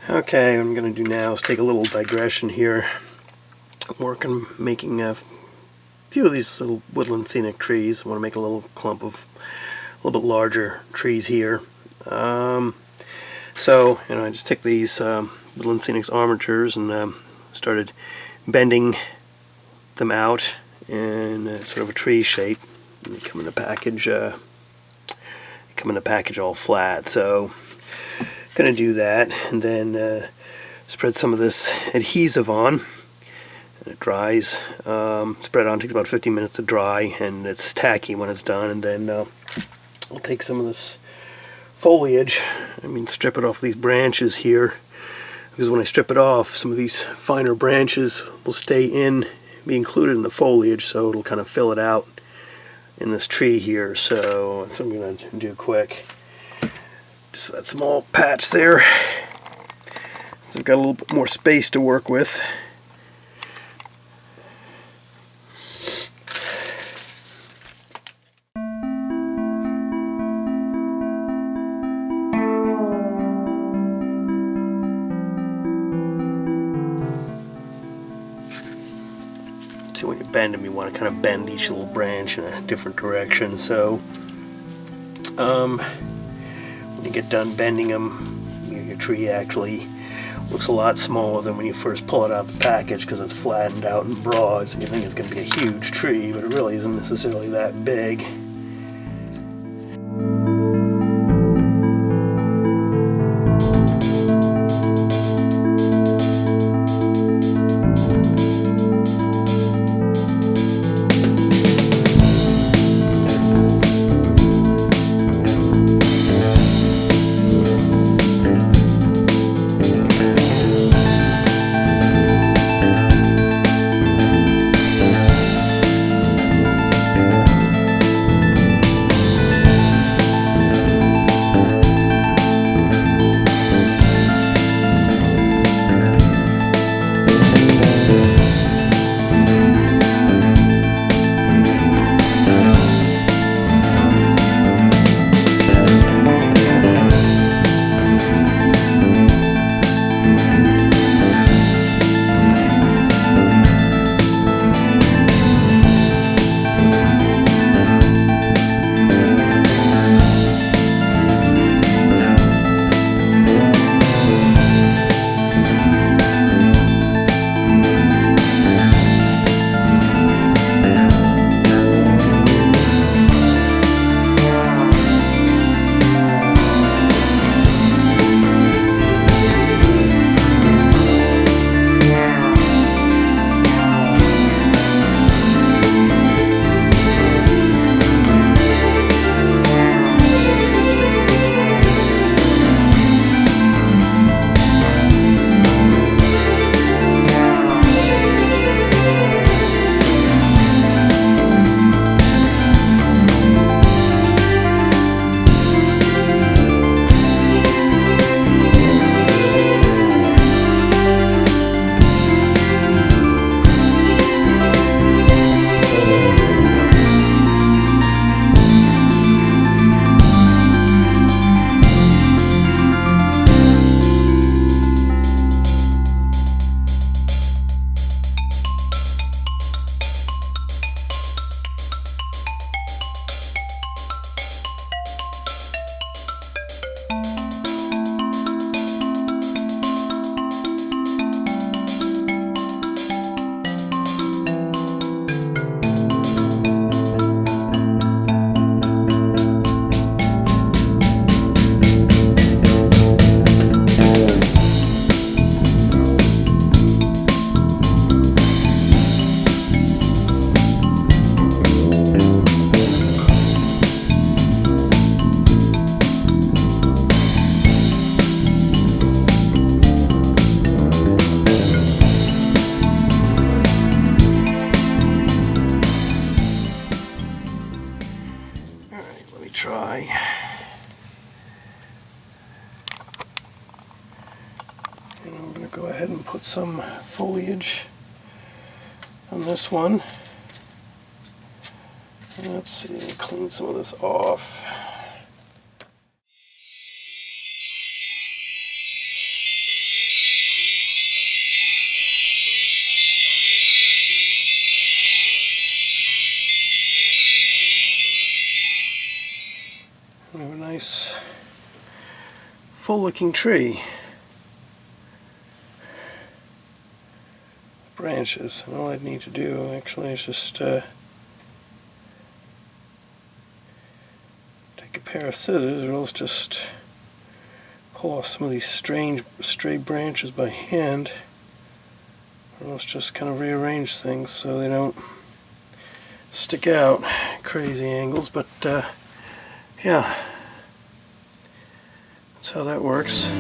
Okay, what I'm going to do now is take a little digression here. I'm making a few of these little woodland scenic trees. I want to make a little clump of a little bit larger trees here. So, I just took these woodland scenic armatures and started bending them out in sort of a tree shape. And they come in a package. All flat. So, going to do that, and then spread some of this adhesive on. And it dries. Spread on, takes about 15 minutes to dry, and it's tacky when it's done. And then I'll take some of this foliage, strip it off these branches here, because when I strip it off, some of these finer branches will be included in the foliage, so it'll kind of fill it out in this tree here. So that's what I'm going to do quick. Just that small patch there. So I've got a little bit more space to work with. So when you bend them, you want to kind of bend each little branch in a different direction. So when you get done bending them, your tree actually looks a lot smaller than when you first pull it out of the package, because it's flattened out and broad, so you think it's going to be a huge tree, but it really isn't necessarily that big. go ahead and put some foliage on this one. Let's see, clean some of this off. nice full-looking tree. Branches. And all I'd need to do actually is just take a pair of scissors, or else just pull off some of these strange stray branches by hand, or else just kind of rearrange things so they don't stick out crazy angles. But yeah, that's how that works.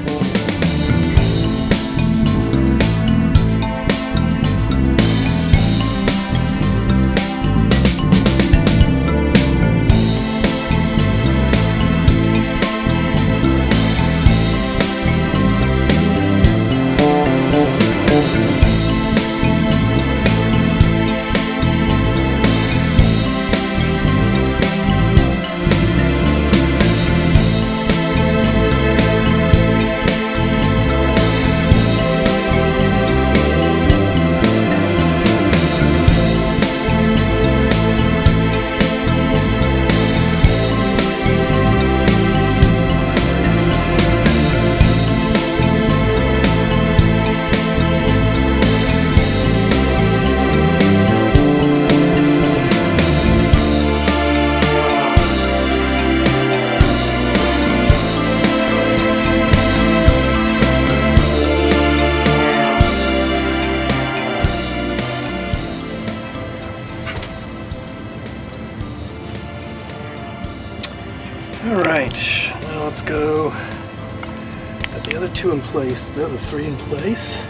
Alright, now let's go get the other two in place, the other three in place.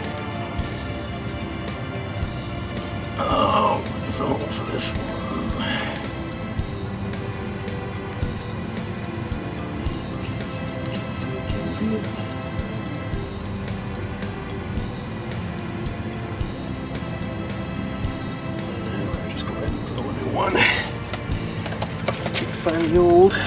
Oh, where's the hole for this one? Can't see it, can't see it, can't see it. And just go ahead and throw a new one. Can't find the old.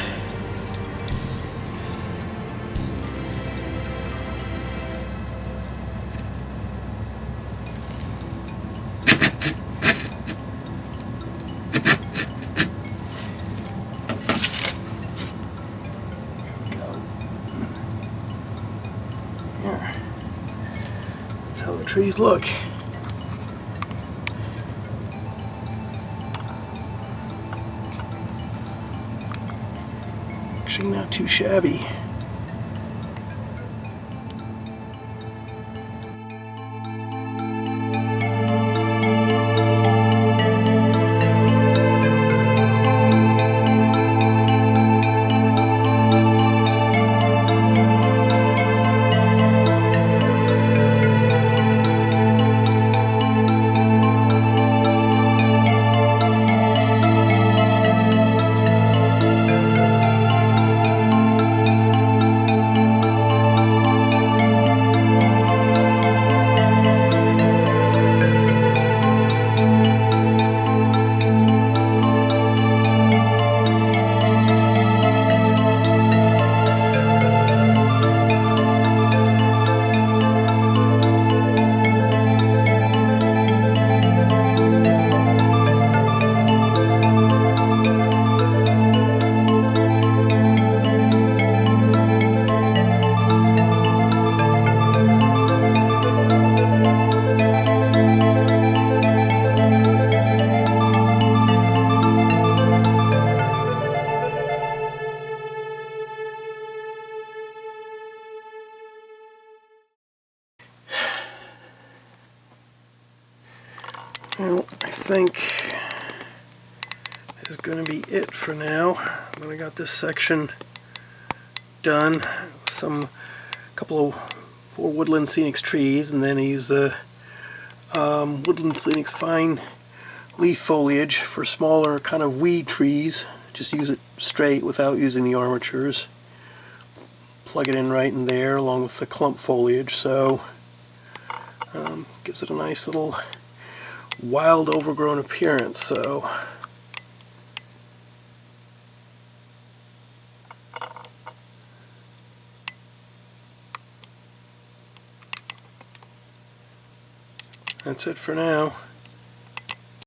That's how the trees look. Actually not too shabby. Well, I think this is going to be it for now. I got this section done. Couple of 4 woodland scenics trees, and then I use the woodland scenics fine leaf foliage for smaller kind of weed trees. Just use it straight without using the armatures. Plug it in right in there along with the clump foliage, so gives it a nice little wild overgrown appearance. So that's it for now.